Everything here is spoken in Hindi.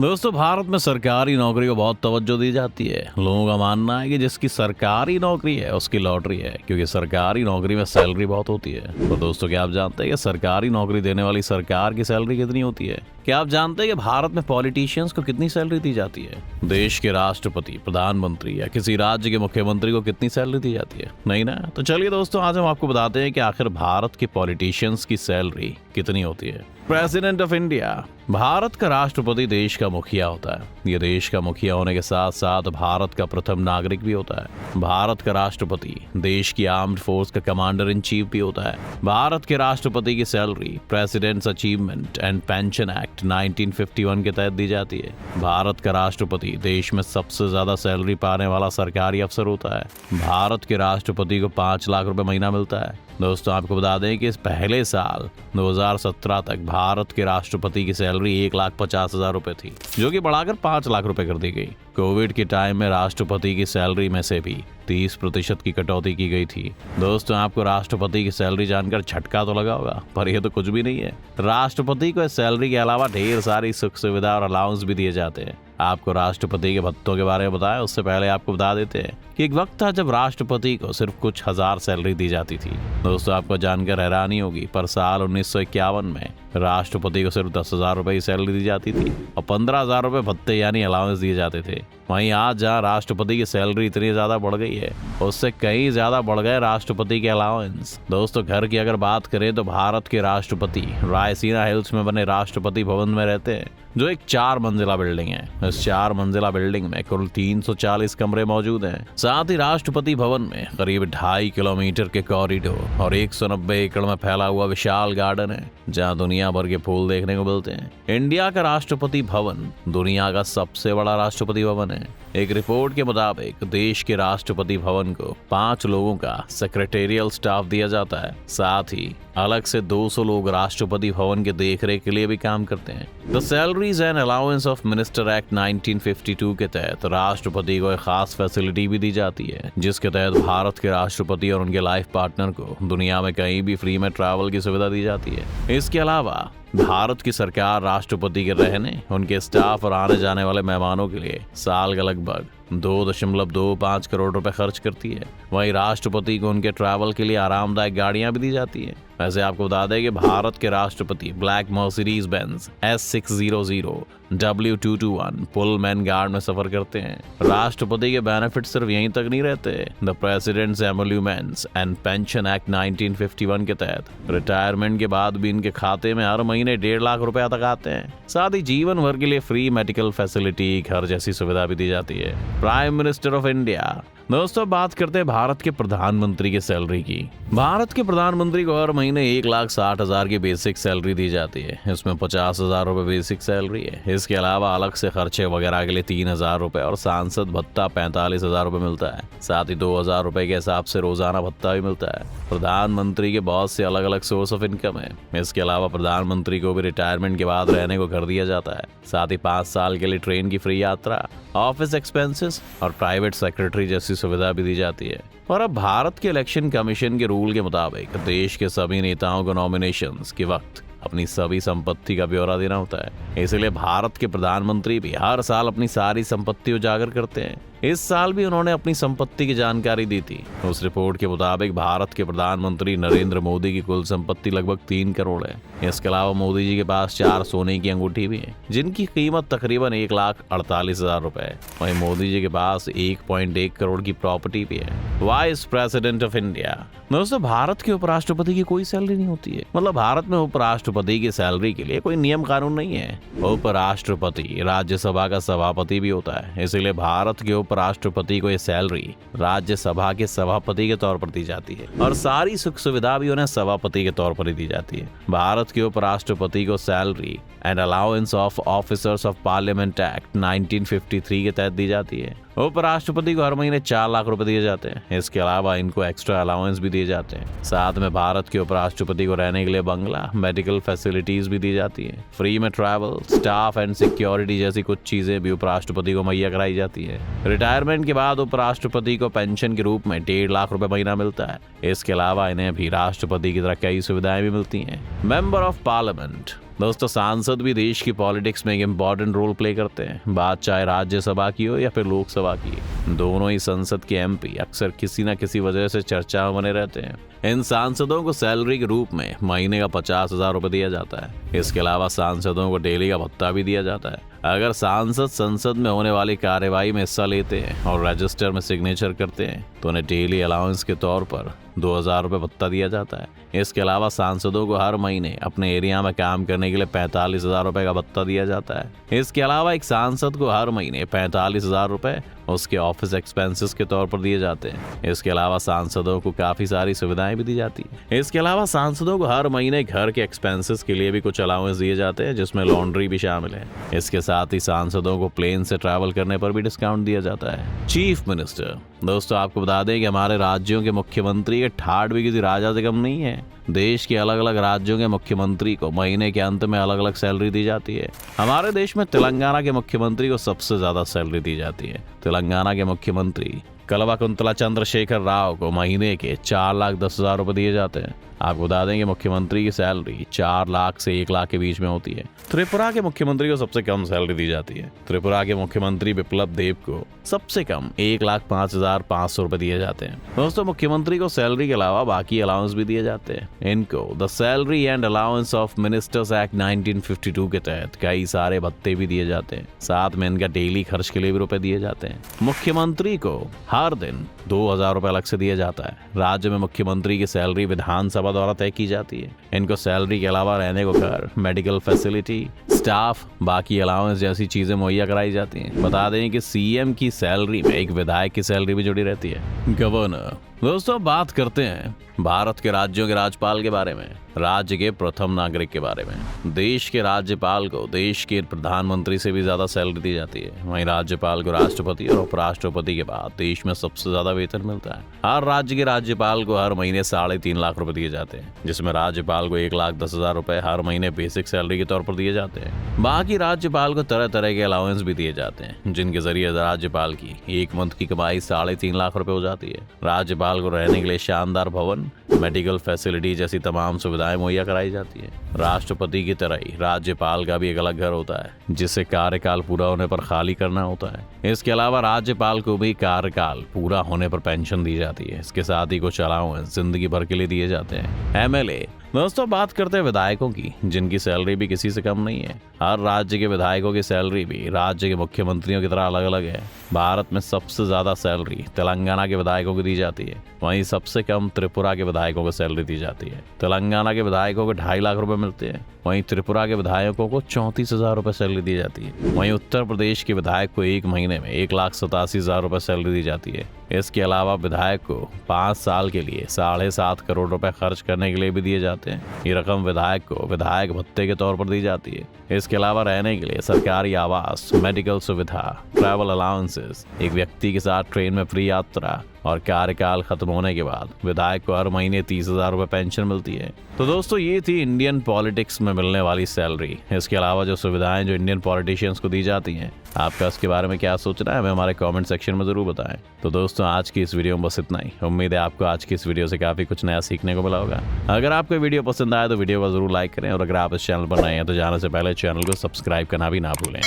दोस्तों, भारत में सरकारी नौकरी को बहुत तवज्जो दी जाती है। लोगों का मानना है कि जिसकी सरकारी नौकरी है उसकी लॉटरी है, क्योंकि सरकारी नौकरी में सैलरी बहुत होती है। तो दोस्तों, क्या आप जानते हैं कि सरकारी नौकरी देने वाली सरकार की सैलरी कितनी होती है? क्या आप जानते हैं कि भारत में पॉलिटिशियंस को कितनी सैलरी दी जाती है? देश के राष्ट्रपति, प्रधानमंत्री या किसी राज्य के मुख्यमंत्री को कितनी सैलरी दी जाती है? नहीं ना? तो चलिए दोस्तों, आज हम आपको बताते हैं कि आखिर भारत के पॉलिटिशियंस की सैलरी कितनी होती है। प्रेसिडेंट ऑफ इंडिया, भारत का राष्ट्रपति देश का मुखिया होता है। ये देश का मुखिया होने के साथ साथ भारत का प्रथम नागरिक भी होता है। भारत का राष्ट्रपति देश की आर्म्ड फोर्स का कमांडर इन चीफ भी होता है। भारत के राष्ट्रपति की salary president's achievement and pension act 1951 के तहत दी जाती है। भारत का राष्ट्रपति देश में सबसे ज्यादा सैलरी पाने वाला सरकारी अफसर होता है। भारत के राष्ट्रपति को 5 लाख रुपए महीना मिलता है। दोस्तों, आपको बता दें कि इस पहले साल 2017 तक भारत के राष्ट्रपति की सैलरी 1,50,000 रुपए थी, जो कि बढ़ाकर 5 लाख रुपए कर दी गई। कोविड के टाइम में राष्ट्रपति की सैलरी में से भी 30% की कटौती की गई थी। दोस्तों, आपको राष्ट्रपति की सैलरी जानकर झटका तो लगा होगा, पर यह तो कुछ भी नहीं है। राष्ट्रपति को इस सैलरी के अलावा ढेर सारी सुख सुविधा और अलाउंस भी दिए जाते हैं। आपको राष्ट्रपति के भत्तों के बारे में बताएं उससे पहले आपको बता देते हैं कि एक वक्त था जब राष्ट्रपति को सिर्फ कुछ हजार सैलरी दी जाती थी। दोस्तों, आपको जानकर हैरानी होगी, पर साल 1951 में राष्ट्रपति को सिर्फ 10,000 रुपए की सैलरी दी जाती थी और 15,000 रुपए भत्ते यानी अलाउंस दिए जाते थे। वहीं आज जहाँ राष्ट्रपति की सैलरी इतनी ज्यादा बढ़ गई है, उससे कहीं ज्यादा बढ़ गए राष्ट्रपति के अलाउंस। दोस्तों, घर की अगर बात करें तो भारत के राष्ट्रपति रायसीना हिल्स में बने राष्ट्रपति भवन में रहते हैं, जो एक 4 मंजिला बिल्डिंग है। इस 4 मंजिला बिल्डिंग में कुल 340 कमरे मौजूद हैं। साथ ही राष्ट्रपति भवन में करीब 2.5 किलोमीटर के कॉरिडोर और 190 एकड़ में फैला हुआ विशाल गार्डन है, जहां दुनिया भर के फूल देखने को मिलते हैं। इंडिया का राष्ट्रपति भवन दुनिया का सबसे बड़ा राष्ट्रपति भवन है। एक रिपोर्ट के मुताबिक देश के राष्ट्रपति भवन को 5 लोगों का सेक्रेटेरियल स्टाफ दिया जाता है। साथ ही अलग से 200 लोग राष्ट्रपति भवन के देखरेख के लिए भी काम करते हैं। The salaries and allowance of minister act 1952 के तहत राष्ट्रपति को एक खास फैसिलिटी भी दी जाती है, जिसके तहत भारत के राष्ट्रपति और उनके लाइफ पार्टनर को दुनिया में कहीं भी फ्री में ट्रैवल की सुविधा दी जाती है। इसके अलावा भारत की सरकार राष्ट्रपति के रहने, उनके स्टाफ और आने जाने वाले मेहमानों के लिए साल का लगभग 2.25 करोड़ रुपए खर्च करती है। वहीं राष्ट्रपति को उनके ट्रैवल के लिए आरामदायक गाड़ियां भी दी जाती हैं। वैसे आपको बता दें कि भारत के राष्ट्रपति black Mercedes Benz S600 W221 Pullman guard में सफर करते हैं। राष्ट्रपति के बेनिफिट सिर्फ यहीं तक नहीं रहते। The president's emoluments and pension act 1951 के तहत रिटायरमेंट के बाद भी इनके खाते में हर महीने 1.5 लाख रुपए तक आते हैं। साथ ही जीवन भर के लिए फ्री मेडिकल फैसिलिटी, घर जैसी सुविधा भी दी जाती है। प्राइम मिनिस्टर ऑफ इंडिया, दोस्तों बात करते हैं भारत के प्रधानमंत्री की सैलरी की। भारत के प्रधानमंत्री को हर महीने 1,60,000 की बेसिक सैलरी दी जाती है। इसमें 50,000 रुपए बेसिक सैलरी है। इसके अलावा अलग से खर्चे वगैरह के लिए 3,000 रुपए और सांसद भत्ता 45,000 रुपए मिलता है। साथ ही 2,000 रुपए के हिसाब से रोजाना भत्ता भी मिलता है। प्रधानमंत्री के बहुत से अलग अलग सोर्स ऑफ इनकम है। इसके अलावा प्रधानमंत्री को भी रिटायरमेंट के बाद रहने को घर दिया जाता है। साथ ही 5 साल के लिए ट्रेन की फ्री यात्रा, ऑफिस एक्सपेंसेस और प्राइवेट सेक्रेटरी जैसी सुविधा भी दी जाती है। और अब भारत के इलेक्शन कमीशन के रूल के मुताबिक देश के सभी नेताओं को नॉमिनेशंस के वक्त अपनी सभी संपत्ति का ब्यौरा देना होता है। इसलिए भारत के प्रधानमंत्री भी हर साल अपनी सारी संपत्ति उजागर करते हैं। इस साल भी उन्होंने अपनी संपत्ति की जानकारी दी थी। उस रिपोर्ट के मुताबिक भारत के प्रधानमंत्री नरेंद्र मोदी की कुल संपत्ति लगभग 3 करोड़ है। इसके अलावा मोदी जी के पास 4 सोने की अंगूठी भी है, जिनकी कीमत तकरीबन 1,48,000 रुपए है। वहीं मोदी जी के पास 1.1 करोड़ की प्रॉपर्टी भी है। वाइस प्रेसिडेंट ऑफ इंडिया, दोस्तों भारत के उपराष्ट्रपति की कोई सैलरी नहीं होती है। मतलब भारत में उपराष्ट्रपति की सैलरी के लिए कोई नियम कानून नहीं है। उपराष्ट्रपति राज्यसभा का सभापति भी होता है। इसलिए भारत के उपराष्ट्रपति को यह सैलरी राज्यसभा के सभापति के तौर पर दी जाती है और सारी सुख सुविधा भी उन्हें सभापति के तौर पर ही दी जाती है। भारत के उपराष्ट्रपति को salary and allowance of officers of parliament act 1953 के तहत दी जाती है। उपराष्ट्रपति को हर महीने 4 लाख रुपए दिए जाते हैं। इसके अलावा इनको एक्स्ट्रा अलाउंस भी दिए जाते हैं। साथ में भारत के उपराष्ट्रपति को रहने के लिए बंगला, मेडिकल फैसिलिटीज भी दी जाती है। फ्री में ट्रैवल, स्टाफ एंड सिक्योरिटी जैसी कुछ चीजें भी उपराष्ट्रपति को मुहैया कराई जाती है। रिटायरमेंट के बाद उपराष्ट्रपति को पेंशन के रूप में 1.5 लाख रुपए महीना मिलता है। इसके अलावा इन्हें भी राष्ट्रपति की तरह कई सुविधाएं भी मिलती हैं। मेंबर ऑफ पार्लियामेंट, दोस्तों सांसद भी देश की पॉलिटिक्स में एक इम्पॉर्टेंट रोल प्ले करते हैं। बात चाहे राज्यसभा की हो या फिर लोकसभा की, दोनों ही संसद के एमपी अक्सर किसी न किसी वजह से चर्चा में बने रहते हैं। इन सांसदों को सैलरी के रूप में महीने का 50,000 रुपए दिया जाता है। इसके अलावा सांसदों को डेली का भत्ता भी दिया जाता है। अगर सांसद संसद में होने वाली कार्यवाही में हिस्सा लेते हैं और रजिस्टर में सिग्नेचर करते हैं तो उन्हें डेली अलाउंस के तौर पर 2,000 रुपये भत्ता दिया जाता है। इसके अलावा सांसदों को हर महीने अपने एरिया में काम करने के लिए 45,000 रुपये का भत्ता दिया जाता है। इसके अलावा एक सांसद को हर महीने 45,000 रुपये उसके ऑफिस एक्सपेंसेस के तौर पर दिए जाते हैं। इसके अलावा सांसदों को काफी सारी सुविधाएं भी दी जाती है। इसके अलावा सांसदों को हर महीने घर के एक्सपेंसेस के लिए भी कुछ अलाउंस दिए जाते हैं, जिसमें लॉन्ड्री भी शामिल है। इसके साथ ही सांसदों को प्लेन से ट्रैवल करने पर भी डिस्काउंट दिया जाता है। चीफ मिनिस्टर, दोस्तों आपको बता दें कि हमारे राज्यों के मुख्यमंत्री के ठाट भी किसी राजा से कम नहीं है। देश के अलग अलग राज्यों के मुख्यमंत्री को महीने के अंत में अलग अलग सैलरी दी जाती है। हमारे देश में तेलंगाना के मुख्यमंत्री को सबसे ज्यादा सैलरी दी जाती है। तेलंगाना के मुख्यमंत्री कल्वाकुंतला चंद्रशेखर राव को महीने के 4,10,000 रुपए दिए जाते हैं। आपको बता दें कि मुख्यमंत्री की सैलरी 4 लाख से 1 लाख के बीच में होती है। त्रिपुरा के मुख्यमंत्री को सबसे कम सैलरी दी जाती है। त्रिपुरा के मुख्यमंत्री बिप्लब देब को सबसे कम 1,05,500 रुपए दिए जाते हैं। दोस्तों मुख्यमंत्री को सैलरी के अलावा बाकी अलाउंस भी दिए जाते हैं। इनको the salary and allowance of ministers act 1952 के तहत कई सारे भत्ते भी दिए जाते हैं। साथ में इनका डेली खर्च के लिए भी रुपए दिए जाते हैं। मुख्यमंत्री को हर दिन 2,000 रुपए अलग से दिया जाता है। राज्य में मुख्यमंत्री की सैलरी विधानसभा द्वारा तय की जाती है। इनको सैलरी के अलावा रहने को घर, मेडिकल फैसिलिटी, स्टाफ, बाकी अलाउंस जैसी चीजें मुहैया कराई जाती हैं। बता दें कि सीएम की सैलरी में एक विधायक की सैलरी भी जुड़ी रहती है। गवर्नर, दोस्तों बात करते हैं भारत के राज्यों के राज्यपाल के बारे में, राज्य के प्रथम नागरिक के बारे में। देश के राज्यपाल को देश के प्रधानमंत्री से भी ज्यादा सैलरी दी जाती है। वहीं राज्यपाल को राष्ट्रपति और उपराष्ट्रपति के बाद देश में सबसे ज्यादा वेतन मिलता है। हर राज्य के राज्यपाल को हर महीने 3.5 लाख रुपए दिए जाते हैं, जिसमें राज्यपाल को 1,10,000 रुपए हर महीने बेसिक सैलरी के तौर पर दिए जाते हैं। बाकी राज्यपाल को तरह तरह के अलाउंस भी दिए जाते हैं, जिनके जरिए राज्यपाल की एक मंथ की कमाई 3.5 लाख रुपए हो जाती है। राज्यपाल को रहने के लिए शानदार भवन, मेडिकल फैसिलिटी जैसी तमाम सुविधाएं मुहैया कराई जाती है। राष्ट्रपति की तरह ही राज्यपाल का भी एक अलग घर होता है, जिसे कार्यकाल पूरा होने पर खाली करना होता है। इसके अलावा राज्यपाल को भी कार्यकाल पूरा होने पर पेंशन दी जाती है। इसके साथ ही कुछ अलाउंस जिंदगी भर के लिए दिए जाते हैं। एमएलए, दोस्तों बात करते हैं विधायकों की, जिनकी सैलरी भी किसी से कम नहीं है। हर राज्य के विधायकों की सैलरी भी राज्य के मुख्यमंत्रियों की तरह अलग अलग है। भारत में सबसे ज्यादा सैलरी तेलंगाना के विधायकों को दी जाती है। वहीं सबसे कम त्रिपुरा के विधायकों को सैलरी दी जाती है। तेलंगाना के विधायकों को 2.5 लाख रुपए मिलते हैं। वहीं त्रिपुरा के विधायकों को 34,000 रुपए सैलरी दी जाती है। वहीं उत्तर प्रदेश के विधायक को एक महीने में 1,87,000 रुपए सैलरी दी जाती है। इसके अलावा विधायक को 5 साल के लिए 7.5 करोड़ रुपए खर्च करने के लिए भी दिए जाते हैं। ये रकम विधायक को विधायक भत्ते के तौर पर दी जाती है। इसके अलावा रहने के लिए सरकारी आवास, मेडिकल सुविधा, ट्रैवल अलाउंसेस, एक व्यक्ति के साथ ट्रेन में फ्री यात्रा और कार्यकाल खत्म होने के बाद विधायक को हर महीने 30,000 रुपए पेंशन मिलती है। तो दोस्तों ये थी इंडियन पॉलिटिक्स में मिलने वाली सैलरी। इसके अलावा जो सुविधाएं जो इंडियन पॉलिटिशियंस को दी जाती हैं, आपका इसके बारे में क्या सोचना है हमें हमारे कमेंट सेक्शन में जरूर बताएं। तो दोस्तों आज की इस वीडियो में बस इतना ही। उम्मीद है आपको आज की इस वीडियो से काफी कुछ नया सीखने को मिला होगा। अगर आपको वीडियो पसंद आया तो वीडियो को जरूर लाइक करें और अगर आप इस चैनल पर नए हैं तो जाने से पहले चैनल को सब्सक्राइब करना भी ना भूलें।